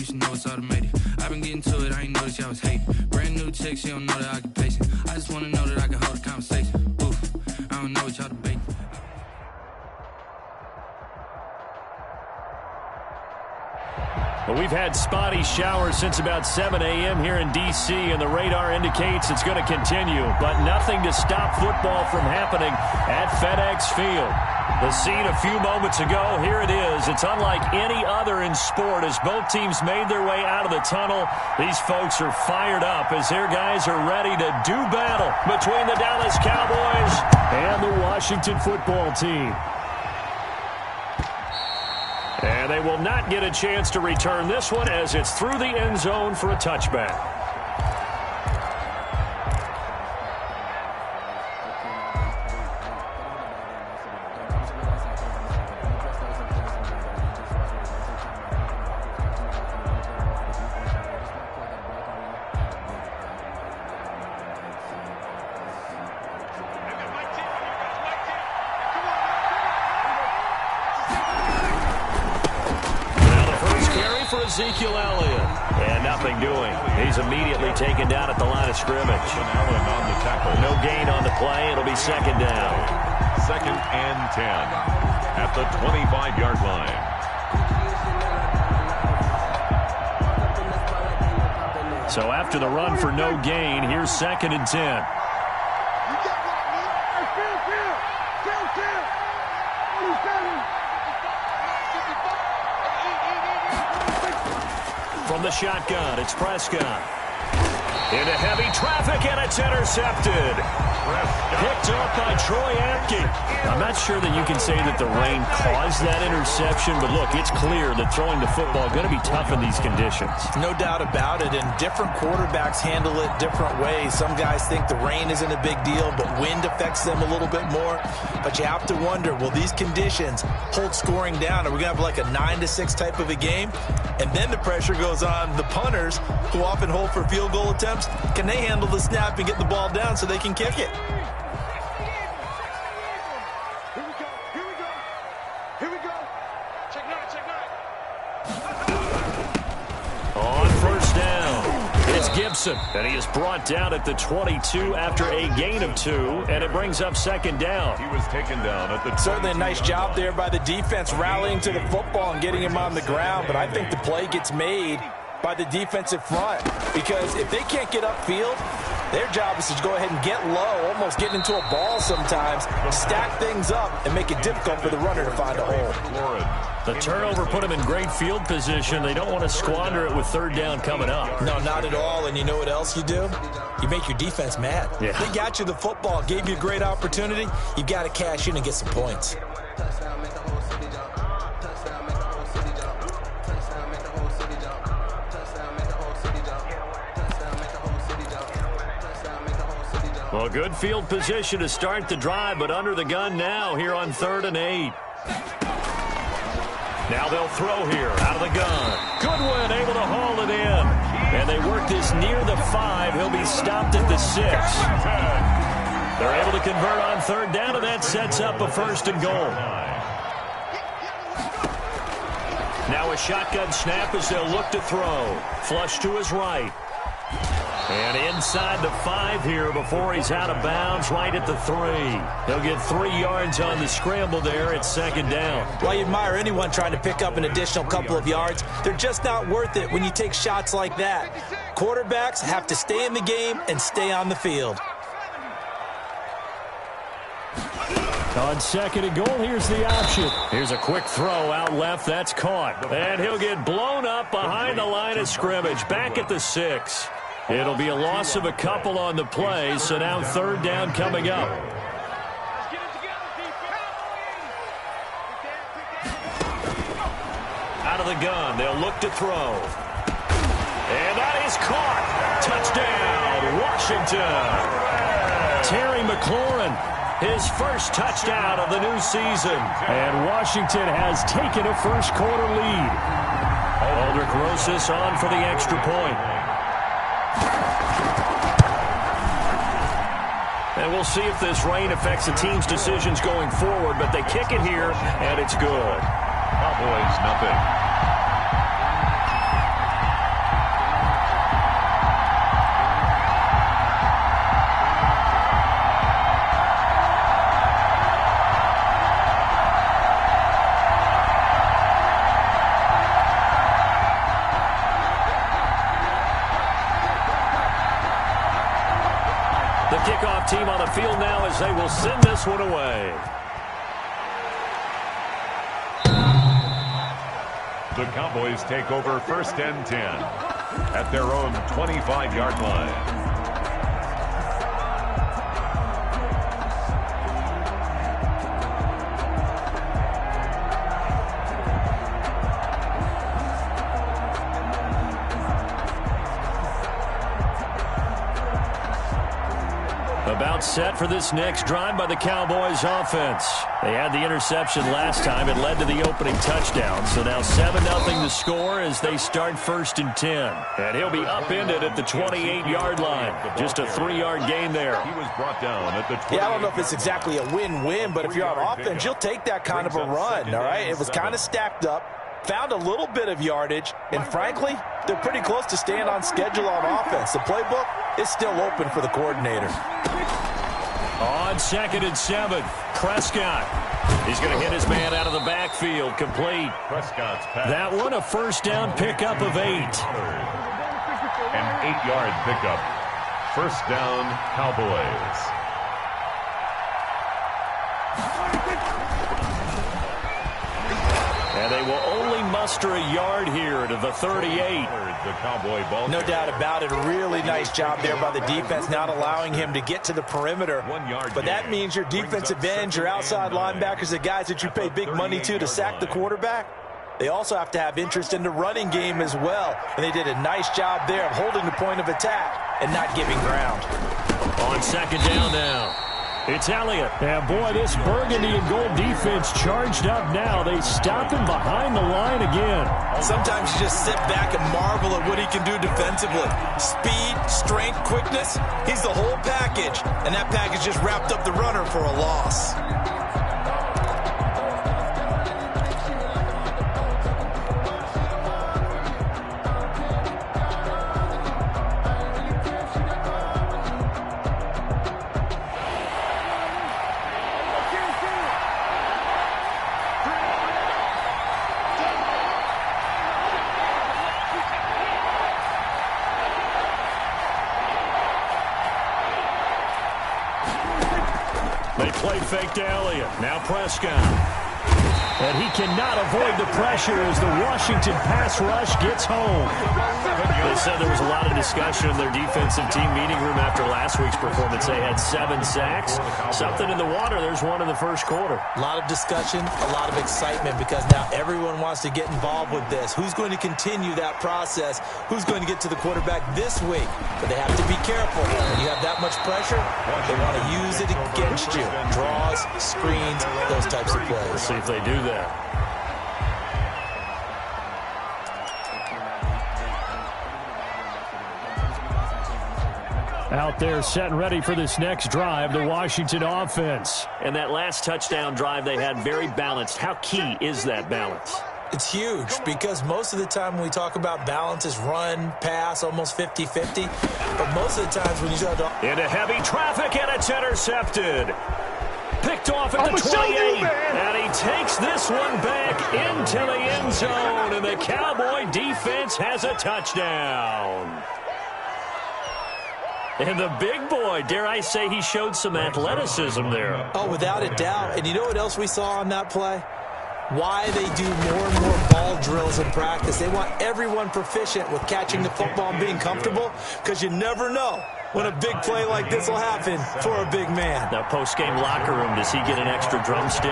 you should know it's automated. I've been getting to it, I ain't noticed y'all was hating. Brand new chick, she don't know the occupation. I just wanna know that I can hold a conversation. Oof, I don't know what y'all debating. Well, we've had spotty showers since about 7 a.m. here in D.C., and the radar indicates it's going to continue, but nothing to stop football from happening at FedEx Field. The scene a few moments ago, here it is. It's unlike any other in sport as both teams made their way out of the tunnel. These folks are fired up as their guys are ready to do battle between the Dallas Cowboys and the Washington football team. And they will not get a chance to return this one as it's through the end zone for a touchback. Ezekiel Elliott. And nothing doing. He's immediately taken down at the line of scrimmage. Allen on the tackle. No gain on the play. It'll be second down. 2nd and 10 at the 25-yard line. So after the run for no gain, here's 2nd and 10. From the shotgun, it's Prescott. Into heavy traffic, and it's intercepted. Picked up by Troy Apke. I'm not sure that you can say that the rain caused that interception, but look, it's clear that throwing the football is going to be tough in these conditions. No doubt about it, and different quarterbacks handle it different ways. Some guys think the rain isn't a big deal, but wind affects them a little bit more. But you have to wonder, will these conditions hold scoring down? Are we going to have like a 9-6 type of a game? And then the pressure goes on the punters, who often hold for field goal attempts. Can they handle the snap and get the ball down so they can kick it? Here we go. Check nine. On first down, it's Gibson. And he is brought down at the 22 after a gain of 2, and it brings up second down. He was taken down at the 22. Certainly a nice job there by the defense rallying to the football and getting him on the ground, but I think the play gets made by the defensive front, because if they can't get upfield, their job is to go ahead and get low, almost get into a ball sometimes, stack things up, and make it difficult for the runner to find a hole. The turnover put them in great field position. They don't want to squander it with third down coming up. No, not at all, and you know what else you do? You make your defense mad. Yeah. They got you the football, gave you a great opportunity. You've got to cash in and get some points. Well, good field position to start the drive, but under the gun now here on 3rd and 8. Now they'll throw here out of the gun. Goodwin able to haul it in. And they work this near the 5. He'll be stopped at the 6. They're able to convert on 3rd down, and that sets up a 1st and goal. Now a shotgun snap as they'll look to throw. Flush to his right. And inside the 5 here before he's out of bounds, right at the 3. He'll get 3 yards on the scramble there at 2nd down. Well, you admire anyone trying to pick up an additional couple of yards. They're just not worth it when you take shots like that. Quarterbacks have to stay in the game and stay on the field. On 2nd and goal, here's the option. Here's a quick throw out left. That's caught. And he'll get blown up behind the line of scrimmage, back at the 6. It'll be a loss of a couple on the play, so now 3rd down coming up. Out of the gun, they'll look to throw. And that is caught. Touchdown, Washington. Terry McLaurin, his first touchdown of the new season. And Washington has taken a first-quarter lead. Aldrich Rosas on for the extra point. And we'll see if this rain affects the team's decisions going forward, but they kick it here, and it's good. Cowboys, nothing. field now as they will send this one away. The Cowboys take over 1st and 10 at their own 25-yard line. About set for this next drive by the Cowboys offense. They had the interception last time. It led to the opening touchdown. So now 7-0 to score as they start 1st and 10. And he'll be upended at the 28-yard line. Just a 3-yard gain there. He was brought down at the 28. Yeah, I don't know if it's exactly a win-win, but if you're on offense, you'll take that kind of a run, all right? It was kind of stacked up. Found a little bit of yardage, and frankly, they're pretty close to staying on schedule on offense. The playbook is still open for the coordinator. On 2nd and 7, Prescott. He's going to hit his man out of the backfield, complete. Prescott's pass. That one, a first down pickup of 8. An 8-yard pickup. First down, Cowboys. And they will only muster a yard here to the 38. The Cowboy ball. No doubt about it. A really nice job there by the defense, not allowing him to get to the perimeter. 1 yard But that means your defensive ends, your outside linebackers, the guys that you pay big money to sack the quarterback, they also have to have interest in the running game as well. And they did a nice job there of holding the point of attack and not giving ground. On 2nd down now. It's Elliott. And boy, this burgundy and gold defense charged up now. They stop him behind the line again. Sometimes you just sit back and marvel at what he can do defensively. Speed, strength, quickness. He's the whole package. And that package just wrapped up the runner for a loss. Fake to Elliott. Now Prescott. And he cannot avoid the pressure as the Washington pass rush gets home. They said there was a lot of discussion in their defensive team meeting room after last week's performance. They had 7 sacks. Something in the water. There's one in the first quarter. A lot of discussion, a lot of excitement because now everyone wants to get involved with this. Who's going to continue that process? Who's going to get to the quarterback this week? But they have to be careful. When you have that much pressure, they want to use it against you. Draws, screens, those types of plays. Let's see if they do that. Out there set and ready for this next drive, the Washington offense. And that last touchdown drive they had very balanced. How key is that balance? It's huge because most of the time when we talk about balance is run, pass, almost 50-50. But most of the times when you start to... Into heavy traffic and it's intercepted. Picked off at the 28. And he takes this one back into the end zone. And the Cowboy defense has a touchdown. And the big boy, dare I say, he showed some athleticism there. Oh, without a doubt. And you know what else we saw on that play? Why they do more and more ball drills in practice. They want everyone proficient with catching the football and being comfortable because you never know when a big play like this will happen for a big man. Now, post-game locker room, does he get an extra drumstick?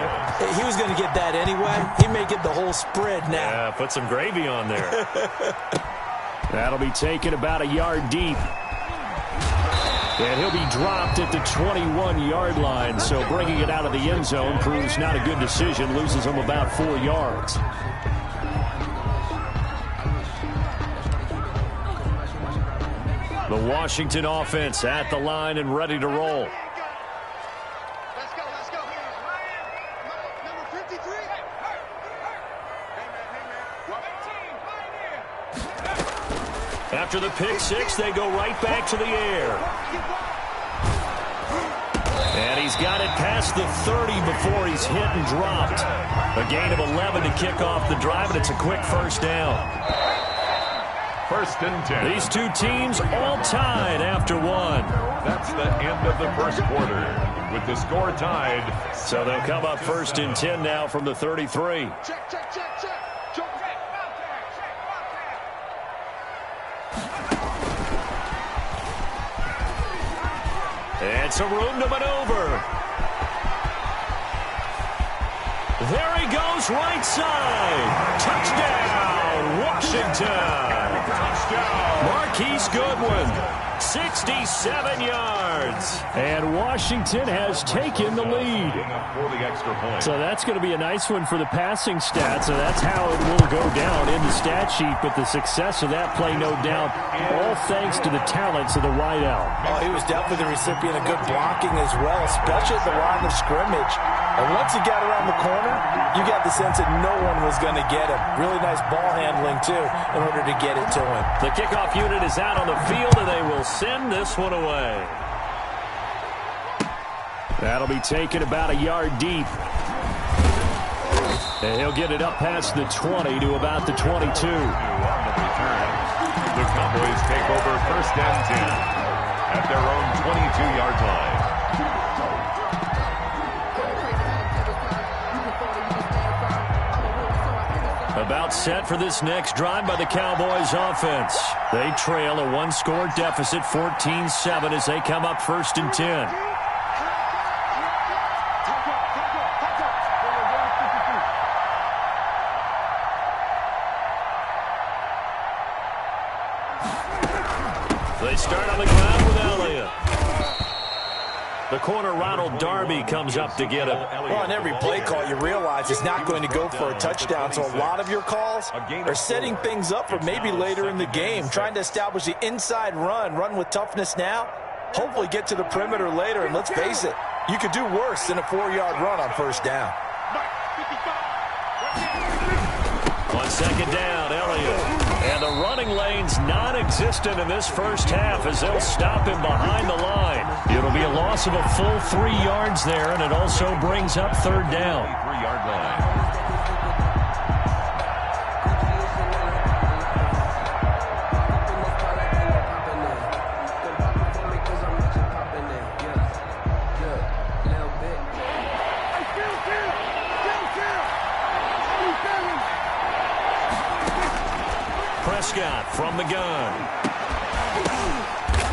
He was going to get that anyway. He may get the whole spread now. Yeah, put some gravy on there. That'll be taken about a yard deep. And he'll be dropped at the 21-yard line, so bringing it out of the end zone proves not a good decision, loses him about 4 yards. The Washington offense at the line and ready to roll. Let's go, let's go. Number 53. After the pick six, they go right back to the air. And he's got it past the 30 before he's hit and dropped. A gain of 11 to kick off the drive, and it's a quick first down. First and 10. These two teams all tied after one. That's the end of the first quarter with the score tied. So they'll come up first and 10 now from the 33. Check, check, check, check. And some room to maneuver. There he goes, right side. Touchdown, Washington. Touchdown. Marquise Goodwin, 67 yards. And Washington has taken the lead. For the extra point. So that's going to be a nice one for the passing stats. So that's how it will go down in the stat sheet. But the success of that play, no doubt, all thanks to the talents of the wideout. Oh, he was definitely the recipient of good blocking as well, especially at the line of scrimmage. And once he got around the corner, you got the sense that no one was going to get him. Really nice ball handling, too, in order to get it to him. The kickoff unit is out on the field, and they will send this one away. That'll be taken about a yard deep. And he'll get it up past the 20 to about the 22. On the return, the Cowboys take over first and 10 at their own 22-yard line. About set for this next drive by the Cowboys offense. They trail a one-score deficit, 14-7, as they come up first and 10. They start on the ground with Elliott. The corner, Ronald Darby, comes up to get him. Well, on every play call, you realize it's not going to go for a touchdown. So a lot of your calls are setting things up for maybe later in the game, trying to establish the inside run with toughness now, hopefully get to the perimeter later. And let's face it, you could do worse than a 4-yard run on first down. On second down, Elliott. And the running lane's non-existent in this first half as they'll stop him behind the line. It'll be a loss of a full 3 yards there, and it also brings up third down. 3-yard line. Prescott from the gun.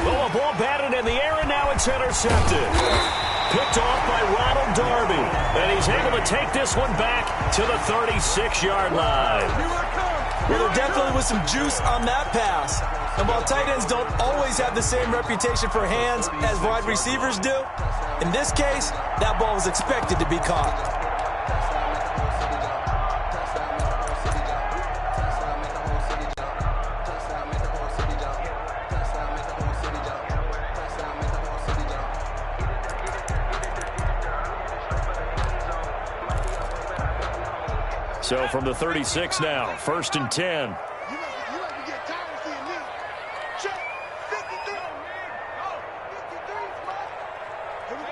Oh, a ball batted in the air, and now it's intercepted. Picked off by Ronald Darby. And he's able to take this one back to the 36-yard line. Well, there definitely was some juice on that pass. And while tight ends don't always have the same reputation for hands as wide receivers do, in this case, that ball was expected to be caught. So from the 36 now, first and 10. You like to get tired of seeing me. Check. 53. Oh, 53. Here we go.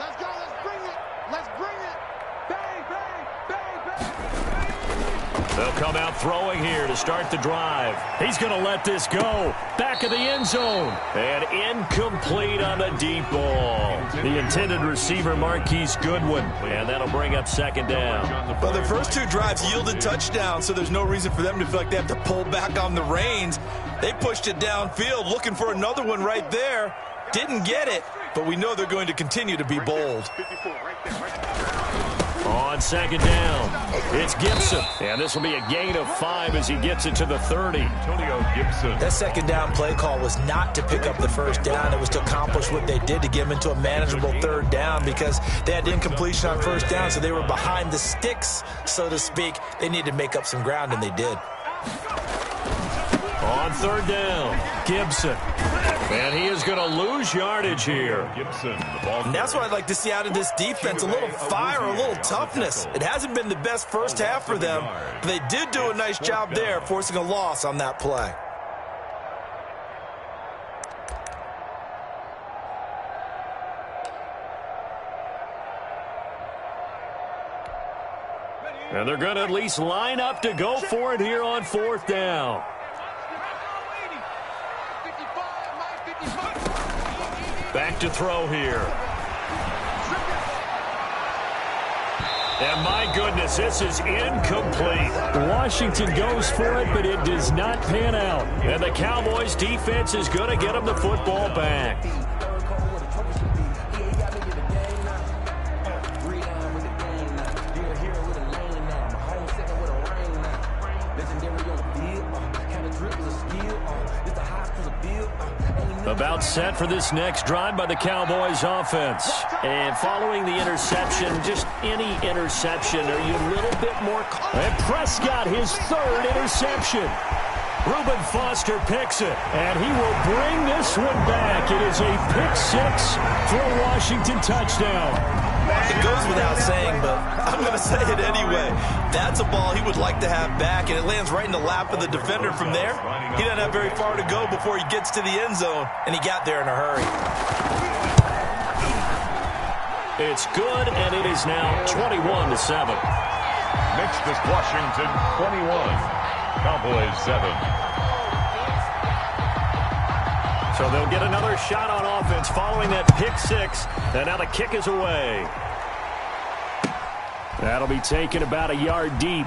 Let's go. Let's bring it. Let's bring it. Bang, bang, bang, bang. They'll come out throwing here to start the drive. He's going to let this go. Back of the end zone. And incomplete on the deep ball. The intended receiver, Marquise Goodwin. And that'll bring up second down. Well, the first two drives yielded touchdowns, so there's no reason for them to feel like they have to pull back on the reins. They pushed it downfield, looking for another one right there. Didn't get it, but we know they're going to continue to be bold. On second down, it's Gibson. And this will be a gain of 5 as he gets it to the 30. Antonio Gibson. That second down play call was not to pick up the first down. It was to accomplish what they did to get them into a manageable third down because they had incompletion on first down, so they were behind the sticks, so to speak. They needed to make up some ground, and they did. On third down, Gibson. And he is going to lose yardage here. Gibson, the ball. And that's what I'd like to see out of this defense, a little fire, a little toughness. It hasn't been the best first half for them, but they did do a nice job there, forcing a loss on that play. And they're going to at least line up to go for it here on fourth down. back to throw here. And my goodness, this is incomplete. Washington goes for it, but it does not pan out. And the Cowboys defense is going to get them the football back. About set for this next drive by the Cowboys offense. And following the interception, just any interception, are you a little bit more... And Prescott, his third interception. Reuben Foster picks it, and he will bring this one back. It is a pick six for a Washington touchdown. It goes without saying, but I'm going to say it anyway. That's a ball he would like to have back, and it lands right in the lap of the defender from there. He doesn't have very far to go before he gets to the end zone, and he got there in a hurry. It's good, and it is now 21-7. Next is Washington 21, Cowboys 7. So they'll get another shot on offense following that pick six. And now the kick is away. That'll be taken about a yard deep.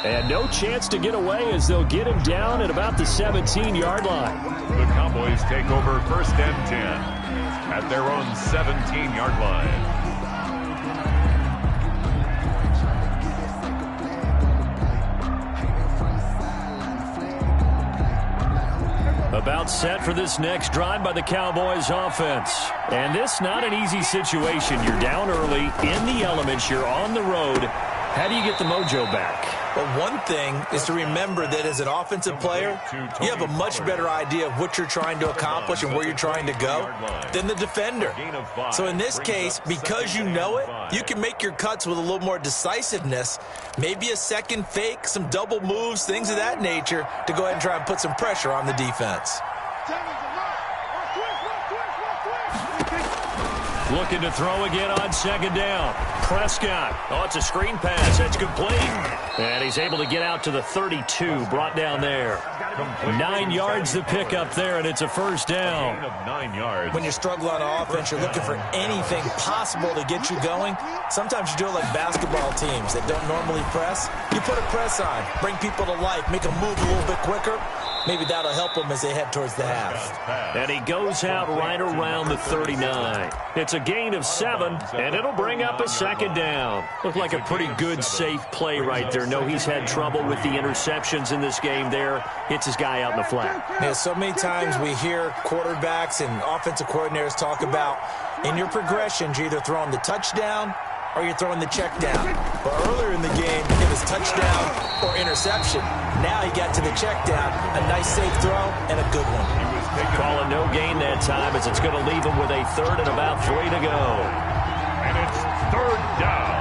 And no chance to get away as they'll get him down at about the 17-yard line. The Cowboys take over first and 10 at their own 17-yard line. About set for this next drive by the Cowboys offense. And this not an easy situation. You're down early, in the elements, you're on the road. How do you get the mojo back? Well, one thing is to remember that as an offensive player, you have a much better idea of what you're trying to accomplish and where you're trying to go than the defender. So in this case, because you know it, you can make your cuts with a little more decisiveness, maybe a second fake, some double moves, things of that nature, to go ahead and try and put some pressure on the defense. Looking to throw again on second down. Prescott. Oh, it's a screen pass. That's complete. And he's able to get out to the 32. Brought down there. 9 yards to pick up there, and it's a first down. 9 yards. When you struggle on offense, you're looking for anything possible to get you going. Sometimes you do it like basketball teams that don't normally press. You put a press on, bring people to life, make them move a little bit quicker. Maybe that'll help them as they head towards the half. And he goes out right around the 39. It's a gain of 7, and it'll bring up a second down. Looked like a pretty good, safe play right there. No, he's had trouble with the interceptions in this game there. Hits his guy out in the flat. Yeah, so many times we hear quarterbacks and offensive coordinators talk about in your progressions, you're either throwing the touchdown or you're throwing the check down. But earlier in the game, it was touchdown or interception. Now he got to the check down, a nice safe throw, and a good one. Calling no gain that time as it's going to leave him with a third and about 3 to go. And it's third down.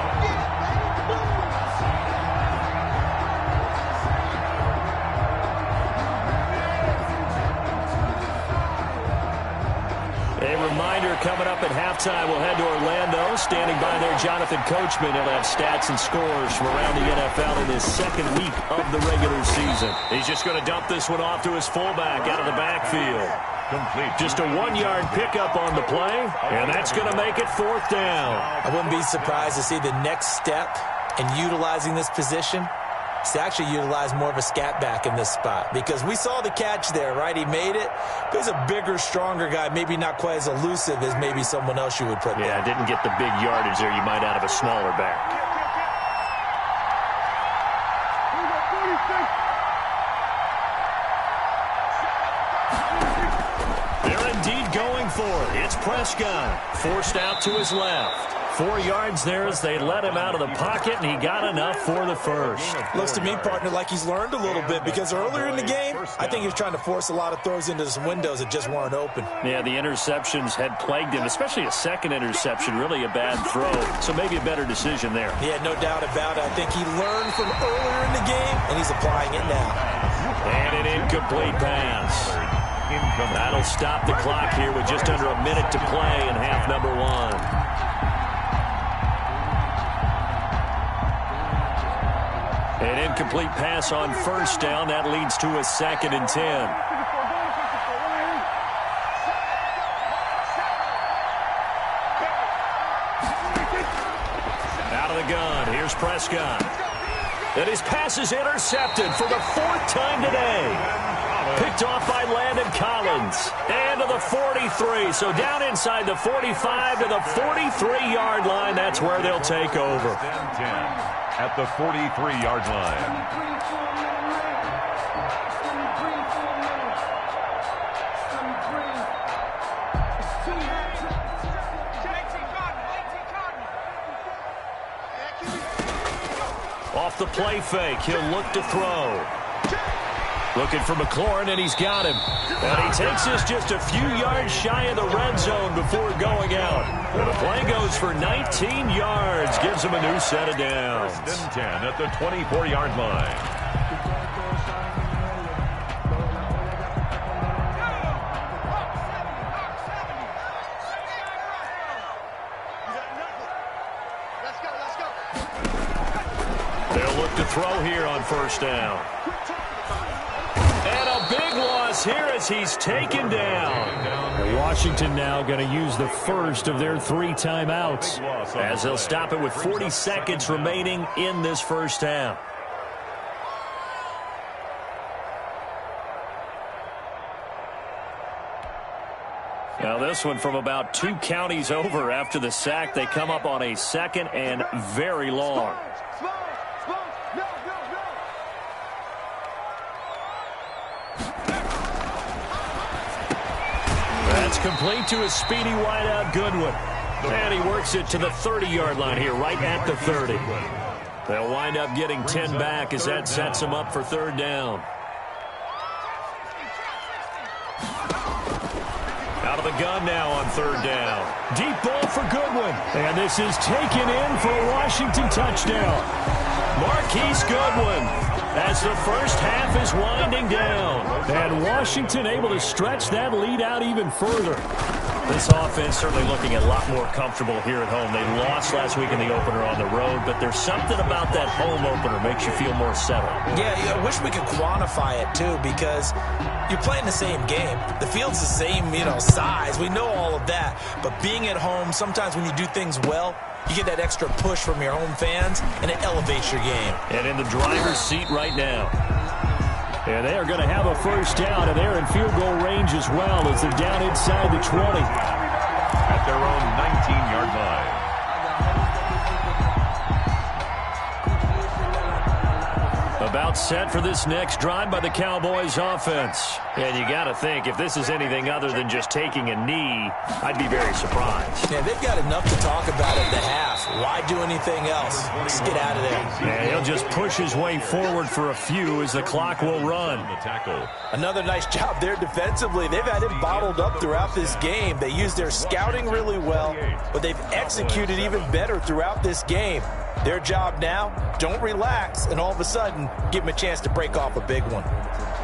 A reminder coming up at halftime, we'll head to Orlando. Standing by there, Jonathan Coachman. He'll have stats and scores from around the NFL in his second week of the regular season. He's just going to dump this one off to his fullback out of the backfield. Complete. Just a 1-yard pickup on the play, and that's going to make it fourth down. I wouldn't be surprised to see the next step in utilizing this position is to actually utilize more of a scat back in this spot, because we saw the catch there, right? He made it, but he's a bigger, stronger guy, maybe not quite as elusive as maybe someone else you would put there. Yeah, didn't get the big yardage there you might out of a smaller back. They're indeed going for it. It's Prescott, forced out to his left. 4 yards there as they let him out of the pocket, and he got enough for the first. Looks to me, partner, like he's learned a little bit, because earlier in the game, I think he was trying to force a lot of throws into some windows that just weren't open. Yeah, the interceptions had plagued him, especially a second interception, really a bad throw. So maybe a better decision there. Yeah, no doubt about it. I think he learned from earlier in the game, and he's applying it now. And an incomplete pass. That'll stop the clock here with just under a minute to play in half number 1. An incomplete pass on first down. That leads to a 2nd and 10. Out of the gun, here's Prescott. And his pass is intercepted for the 4th time today. Picked off by Landon Collins. And to the 43. So down inside the 45 to the 43-yard line. That's where they'll take over. 10 at the 43-yard line. Off the play fake, he'll look to throw. Looking for McLaurin, and he's got him. And he takes this just a few yards shy of the red zone before going out. And the play goes for 19 yards, gives him a new set of downs. 10 at the 24-yard line. To throw here on first down. And a big loss here as he's taken down. Washington now going to use the first of their 3 timeouts as they'll stop it with 40 seconds remaining in this first half. Now this one from about 2 counties over after the sack. They come up on a 2nd and very long. That's complete to a speedy wideout Goodwin. And he works it to the 30-yard line here, right at the 30. They'll wind up getting 10 back as that sets them up for 3rd down. Out of the gun now on 3rd down. Deep ball for Goodwin. And this is taken in for a Washington touchdown. Marquise Goodwin as the first half is winding down. And Washington able to stretch that lead out even further. This offense certainly looking a lot more comfortable here at home. They lost last week in the opener on the road, but there's something about that home opener makes you feel more settled. Yeah, I wish we could quantify it, too, because you're playing the same game. The field's the same, size. We know all of that. But being at home, sometimes when you do things well, you get that extra push from your home fans, and it elevates your game. And in the driver's seat right now. And they are going to have a first down, and they're in field goal range as well as they're down inside the 20. At their own 19-yard line. About set for this next drive by the Cowboys offense. And you got to think, if this is anything other than just taking a knee, I'd be very surprised. Yeah, they've got enough to talk about at the half. Why do anything else? Just get out of there. And he'll just push his way forward for a few as the clock will run. Another nice job there defensively. They've had him bottled up throughout this game. They used their scouting really well, but they've executed even better throughout this game. Their job now, don't relax, and all of a sudden, give them a chance to break off a big one.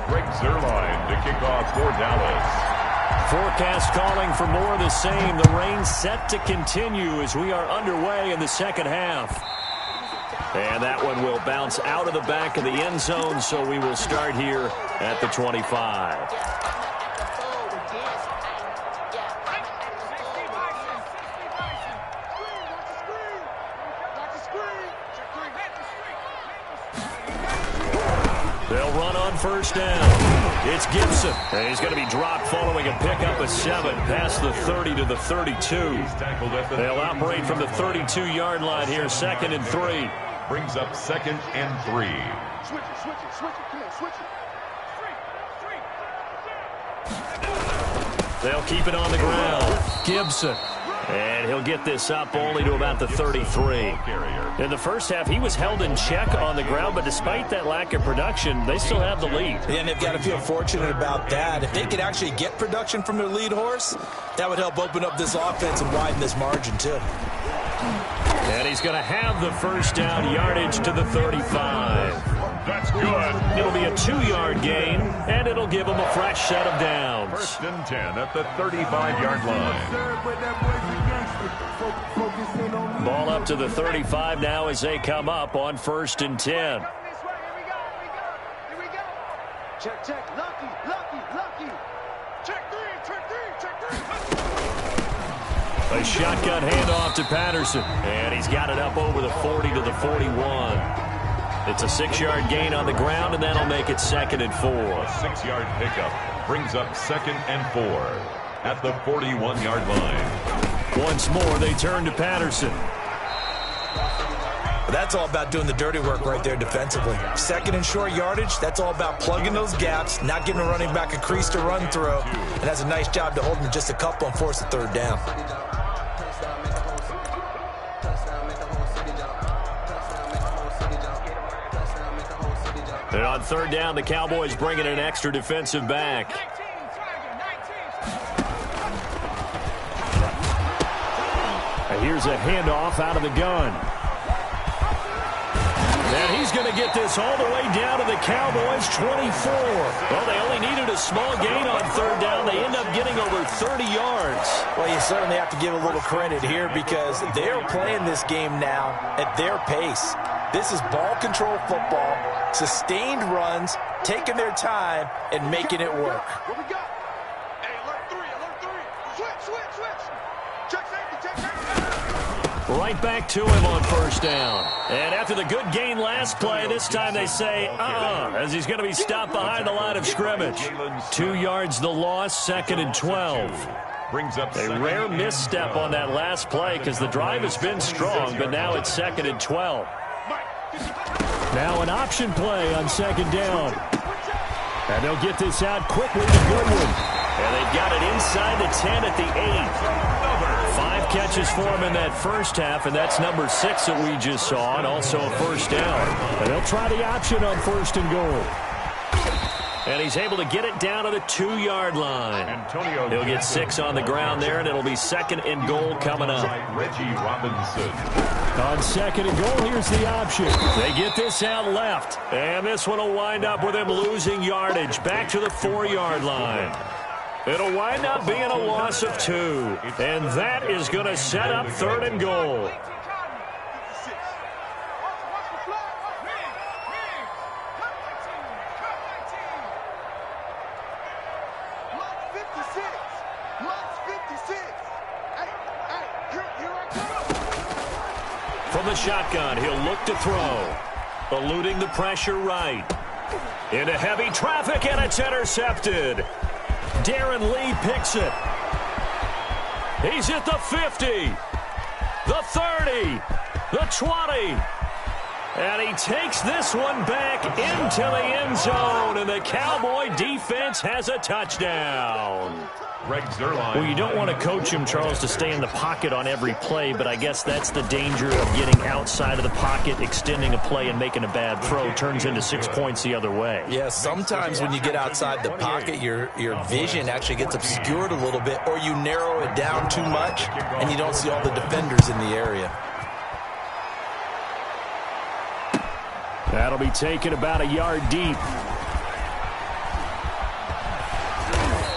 Greg Zuerlein to kick off for Dallas. Forecast calling for more of the same. The rain set to continue as we are underway in the second half. And that one will bounce out of the back of the end zone, so we will start here at the 25. They'll run on first down. It's Gibson. And he's going to be dropped following a pickup of 7 past the 30 to the 32. They'll operate from the 32-yard line here, 2nd and 3. Brings up 2nd and 3. Switch it. Come on, switch it. They'll keep it on the ground. Gibson. And he'll get this up only to about the 33. In the first half, he was held in check on the ground, but despite that lack of production, they still have the lead. And they've got to feel fortunate about that. If they could actually get production from their lead horse, that would help open up this offense and widen this margin, too. And he's going to have the first down, yardage to the 35. That's good. It'll be a 2-yard gain, and it'll give him a fresh set of downs. 1st and 10 at the 35-yard line. Ball up to the 35 now as they come up on 1st and 10. Here we go. Check. Lucky. Check three. A shotgun handoff to Patterson. And he's got it up over the 40 to the 41. It's a 6-yard gain on the ground, and that'll make it 2nd and 4. A 6-yard pickup brings up 2nd and 4 at the 41-yard line. Once more, they turn to Patterson. That's all about doing the dirty work right there defensively. 2nd and short yardage, that's all about plugging those gaps, not giving a running back a crease to run through, and that's a nice job to hold him just a couple and force a 3rd down. And on 3rd down, the Cowboys bring in an extra defensive back. And here's a handoff out of the gun. And he's going to get this all the way down to the Cowboys' 24. Well, they only needed a small gain on 3rd down. They end up getting over 30 yards. Well, you certainly have to give a little credit here because they're playing this game now at their pace. This is ball control football, sustained runs, taking their time, and making it work. What we got? Hey, alert 3. Switch. Check safety. Right back to him on 1st down. And after the good gain last play, this time they say, as he's going to be stopped behind the line of scrimmage. 2 yards the loss, 2nd and 12. Brings up a rare misstep on that last play because the drive has been strong, but now it's 2nd and 12. Now an option play on 2nd down. And they'll get this out quickly to Goodwin. And they've got it inside the 10 at the 8. 5 catches for him in that first half, and that's number 6 that we just saw, and also a 1st down. And they'll try the option on 1st and goal. And he's able to get it down to the 2-yard line. He'll get 6 on the ground there, and it'll be 2nd and goal coming up. Reggie Robinson. On 2nd and goal, here's the option. They get this out left, and this one will wind up with him losing yardage back to the 4-yard line. It'll wind up being a loss of 2, and that is going to set up 3rd and goal. From the shotgun, he'll look to throw. Eluding the pressure right. Into heavy traffic, and it's intercepted. Darren Lee picks it. He's at the 50, the 30, the 20. And he takes this one back into the end zone, and the Cowboy defense has a touchdown. Greg Zuerlein. Well, you don't want to coach him, Charles, to stay in the pocket on every play, but I guess that's the danger of getting outside of the pocket, extending a play, and making a bad throw. Turns into 6 points the other way. Yeah, sometimes when you get outside the pocket, your vision actually gets obscured a little bit, or you narrow it down too much, and you don't see all the defenders in the area. That'll be taken about a yard deep.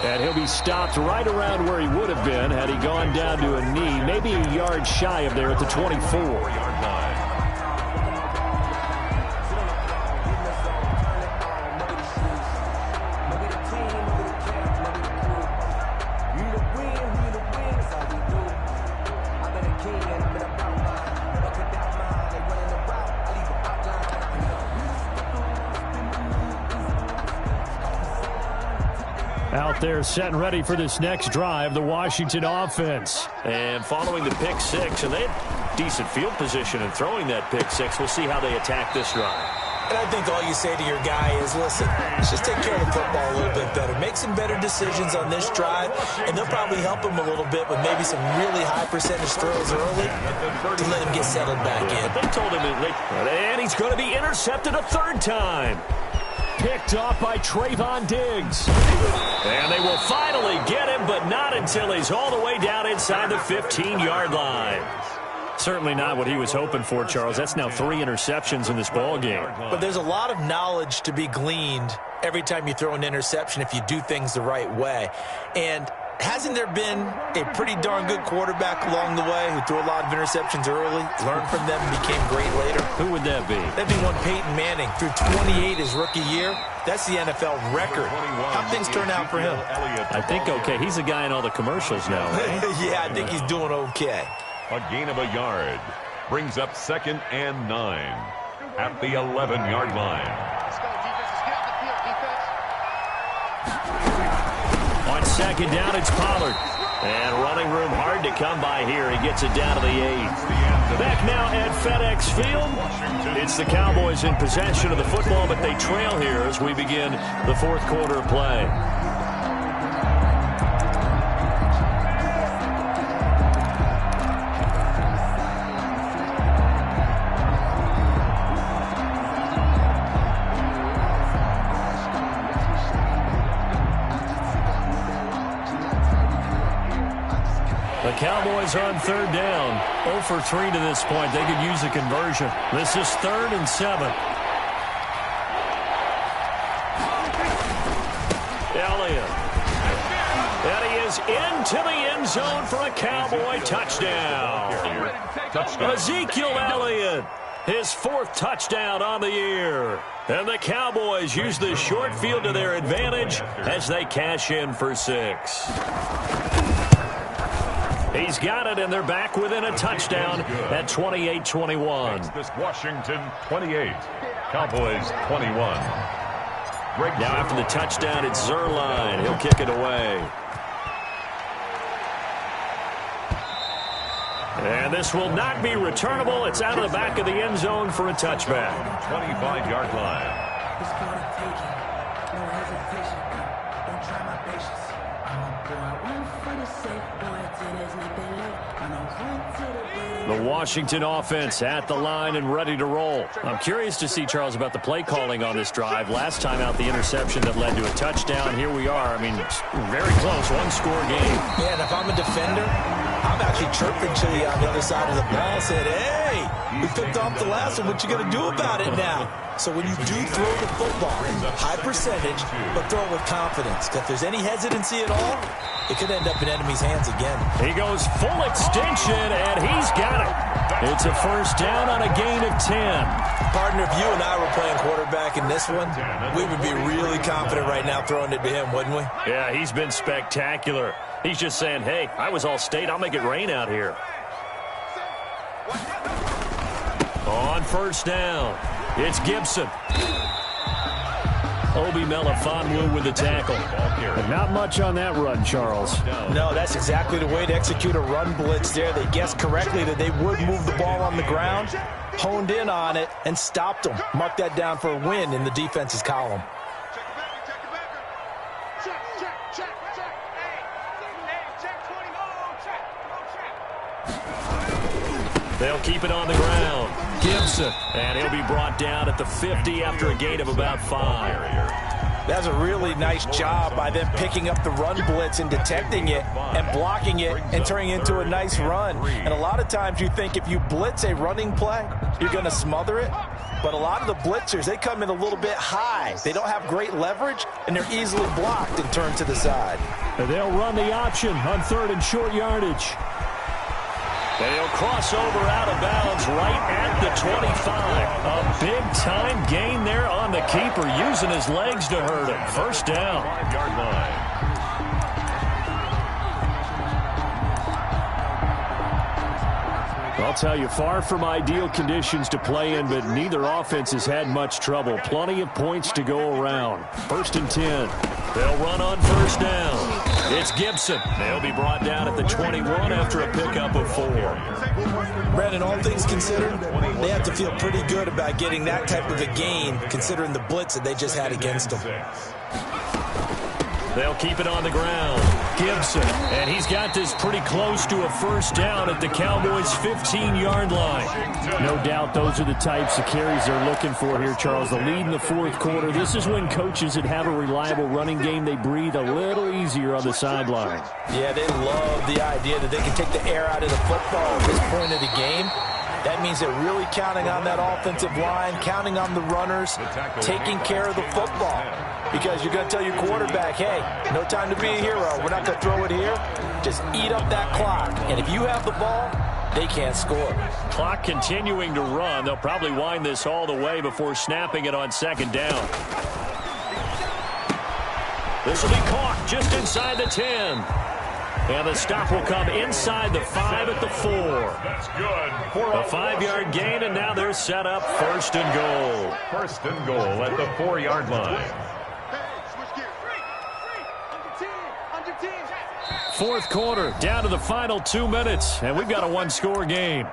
And he'll be stopped right around where he would have been had he gone down to a knee, maybe a yard shy of there at the 24-yard line. Out there set and ready for this next drive, the Washington offense. And following the pick six, and they had decent field position in throwing that pick six. We'll see how they attack this drive. And I think all you say to your guy is, listen, let's just take care of the football a little bit better. Make some better decisions on this drive, and they'll probably help him a little bit with maybe some really high percentage throws early to let him get settled back in. But they told him, and he's going to be intercepted a third time. Picked off by Trayvon Diggs. And they will finally get him, but not until he's all the way down inside the 15-yard line. Certainly not what he was hoping for, Charles. That's now 3 interceptions in this ball game. But there's a lot of knowledge to be gleaned every time you throw an interception if you do things the right way. And hasn't there been a pretty darn good quarterback along the way who threw a lot of interceptions early, learned from them, and became great later? Who would that be? That'd be one Peyton Manning. Threw 28 his rookie year. That's the NFL record. How things turn out for him? I think okay. He's a guy in all the commercials now, right? Yeah, I think he's doing okay. A gain of a yard brings up 2nd and 9 at the 11-yard line. Let's go, defense. Let's get out the field, defense. On 2nd down, it's Pollard. And running room hard to come by here. He gets it down to the 8. Back now at FedEx Field. It's the Cowboys in possession of the football, but they trail here as we begin the 4th quarter of play. The Cowboys on 3rd down. 0 for 3 to this point. They could use a conversion. This is 3rd and 7. Elliott. And he is into the end zone for a Cowboy touchdown. Ezekiel Elliott, his 4th touchdown on the year. And the Cowboys use the short field to their advantage as they cash in for 6. He's got it, and they're back within a touchdown at 28-21. This Washington 28, Cowboys 21. Now after the touchdown, it's Zuerlein. He'll kick it away. And this will not be returnable. It's out of the back of the end zone for a touchback. 25-yard line. It's called a taking. No hesitation. Don't try my patience. I'm a boy. One for the safe boy till there's nothing left. I'm a run to the The Washington offense at the line and ready to roll. I'm curious to see, Charles, about the play calling on this drive. Last time out, the interception that led to a touchdown. Here we are. I mean, very close. One-score game. Yeah, and if I'm a defender, I'm actually chirping to you on the other side of the ball, saying, hey, we picked off the last one. What you going to do about it now? So when you do throw the football, high percentage, but throw it with confidence. Because if there's any hesitancy at all, it could end up in enemy's hands again. He goes full extension, and he's got it. It's a 1st down on a gain of 10. Partner, if you and I were playing quarterback in this one, we would be really confident right now throwing it to him, wouldn't we? Yeah, he's been spectacular. He's just saying, hey, I was all state. I'll make it rain out here. On 1st down, it's Gibson. Obi Melifonwu with the tackle. But not much on that run, Charles. No, that's exactly the way to execute a run blitz there. They guessed correctly that they would move the ball on the ground, honed in on it, and stopped them. Mark that down for a win in the defense's column. They'll keep it on the ground. Gibson. And he'll be brought down at the 50 after a gain of about 5. That's a really nice job by them picking up the run blitz and detecting it and blocking it and turning it into a nice run. And a lot of times you think if you blitz a running play, you're going to smother it. But a lot of the blitzers, they come in a little bit high. They don't have great leverage, and they're easily blocked and turned to the side. And they'll run the option on 3rd and short yardage. They'll cross over out of bounds right at the 25. A big-time gain there on the keeper, using his legs to hurt him. 1st down. 5-yard line. I'll tell you, far from ideal conditions to play in, but neither offense has had much trouble. Plenty of points to go around. 1st and 10. They'll run on 1st down. It's Gibson. They'll be brought down at the 21 after a pickup of 4. Brandon, all things considered, they have to feel pretty good about getting that type of a gain, considering the blitz that they just had against them. They'll keep it on the ground. Gibson, and he's got this pretty close to a 1st down at the Cowboys' 15-yard line. No doubt those are the types of carries they're looking for here, Charles. The lead in the 4th quarter. This is when coaches that have a reliable running game, they breathe a little easier on the sideline. Yeah, they love the idea that they can take the air out of the football at this point of the game. That means they're really counting on that offensive line, counting on the runners, taking care of the football. Because you're going to tell your quarterback, hey, no time to be a hero. We're not going to throw it here. Just eat up that clock. And if you have the ball, they can't score. Clock continuing to run. They'll probably wind this all the way before snapping it on second down. This will be caught just inside the 10. And the stop will come inside the 5 at the 4. That's good. A 5-yard gain, and now they're set up first and goal. First and goal at the 4-yard line. Fourth quarter, down to the final 2 minutes, and we've got a one-score game.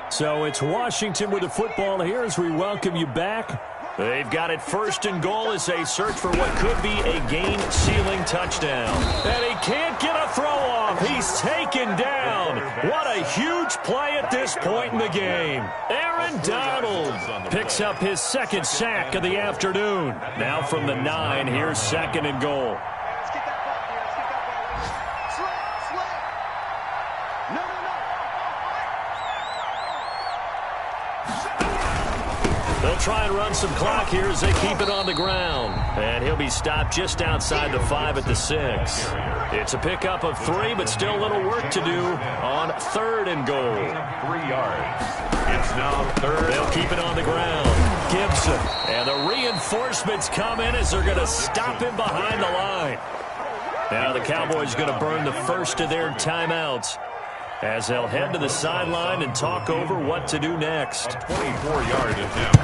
So it's Washington with the football here as we welcome you back. They've got it first and goal as they search for what could be a game-sealing touchdown. And he can't get a throw off. He's taken down. What a huge play at this point in the game. Aaron Donald picks up his second sack of the afternoon. Now from the 9, here's second and goal. They'll try and run some clock here as they keep it on the ground. And he'll be stopped just outside the 5 at the 6. It's a pickup of 3, but still a little work to do on third and goal. 3 yards. It's now third. They'll keep it on the ground. Gibson. And the reinforcements come in as they're going to stop him behind the line. Now the Cowboys going to burn the first of their timeouts as they'll head to the sideline and talk over what to do next. 24-yard attempt.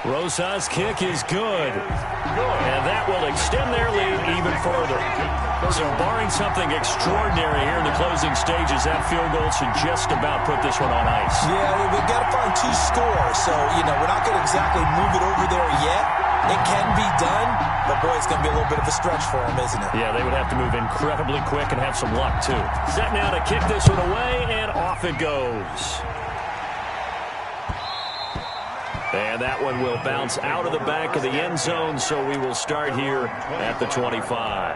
Rosa's kick is good. And that will extend their lead even further. So barring something extraordinary here in the closing stages, that field goal should just about put this one on ice. Yeah, we've got to find 2 scores. So, we're not going to exactly move it over there yet. It can be done, but, boy, it's going to be a little bit of a stretch for them, isn't it? Yeah, they would have to move incredibly quick and have some luck, too. Set now to kick this one away, and off it goes. And that one will bounce out of the back of the end zone, so we will start here at the 25.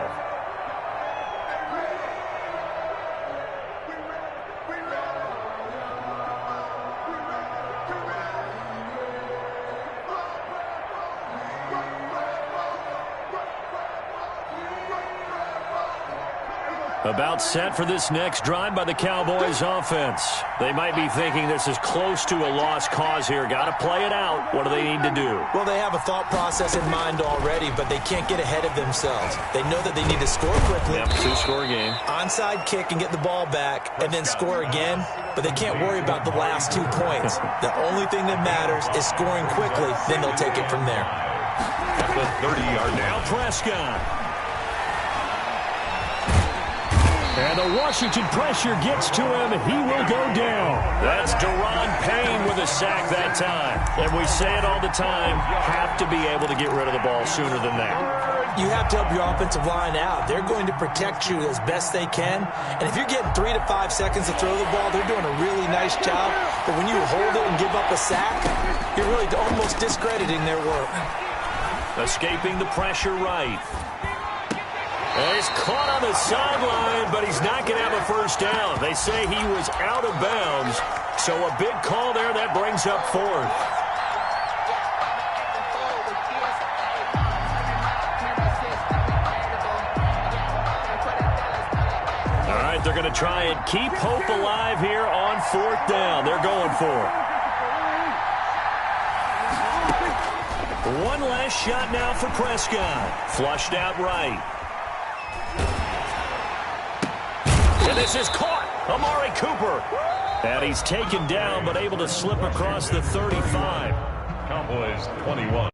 About set for this next drive by the Cowboys offense. They might be thinking this is close to a lost cause here. Got to play it out. What do they need to do? Well, they have a thought process in mind already, but they can't get ahead of themselves. They know that they need to score quickly. Yep, 2-score game. Onside kick and get the ball back and then score again, but they can't worry about the last 2 points. The only thing that matters is scoring quickly, then they'll take it from there. At the 30-yard now Prescott. And the Washington pressure gets to him. He will go down. That's Daron Payne with a sack that time. And we say it all the time, have to be able to get rid of the ball sooner than that. You have to help your offensive line out. They're going to protect you as best they can. And if you're getting 3 to 5 seconds to throw the ball, they're doing a really nice job. But when you hold it and give up a sack, you're really almost discrediting their work. Escaping the pressure right. And he's caught on the sideline, but he's not going to have a first down. They say he was out of bounds, so a big call there that brings up 4th. All right, they're going to try and keep hope alive here on 4th down. They're going for it. One last shot now for Prescott. Flushed out right. And this is caught. Amari Cooper. And he's taken down, but able to slip across the 35. Cowboys 21.